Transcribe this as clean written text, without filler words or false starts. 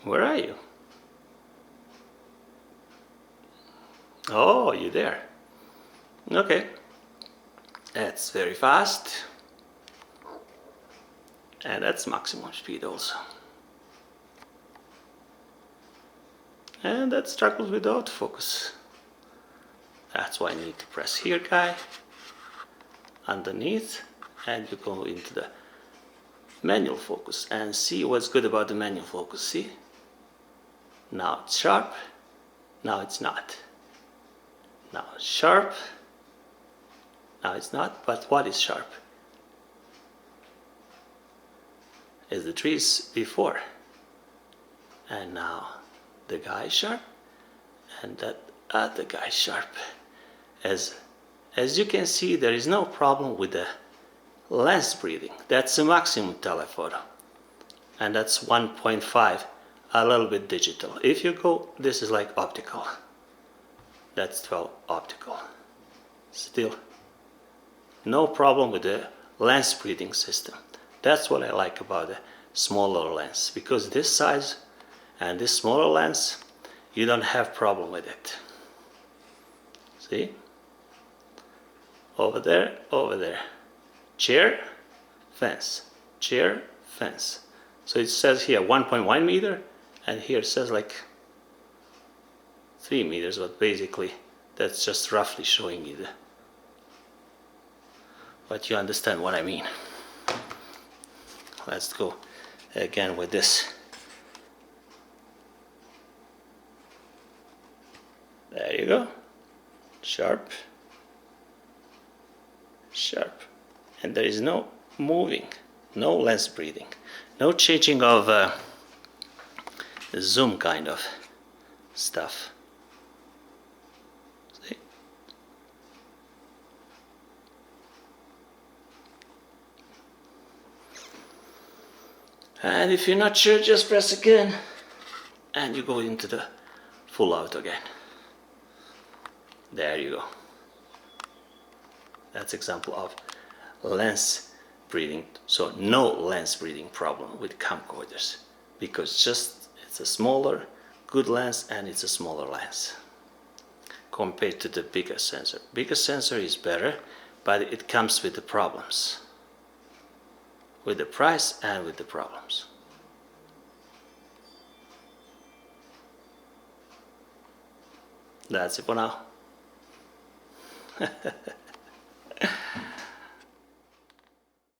Where are you? Oh, you're there. Okay. That's very fast. And that's maximum speed also. And that struggles with autofocus. That's why I need to press here, guy, underneath, and you go into the manual focus and see what's good about the manual focus. See? Now it's sharp, now it's not. Now it's sharp, now it's not, but what is sharp? Is the trees before. And now the guy is sharp, and that other guy is sharp. As you can see, there is no problem with the lens breathing. That's a maximum telephoto, and that's 1.5, a little bit digital. If you go, this is like optical. That's 12 optical. Still no problem with the lens breathing system. That's what I like about the smaller lens, because this size and this smaller lens, you don't have problem with it. See? Over there, over there. Chair, fence, chair, fence. So it says here 1.1 meter, and here it says like 3 meters, but basically that's just roughly showing you but you understand what I mean. Let's go again with this. There you go. Sharp, sharp. And there is no moving, no lens breathing, no changing of zoom kind of stuff. See? And if you're not sure, just press again and you go into the full auto again. There you go. That's example of lens breathing. So no lens breathing problem with camcorders, because just it's a smaller good lens, and it's a smaller lens compared to the bigger sensor. Bigger sensor is better, but it comes with the problems, with the price and with the problems. That's it for now.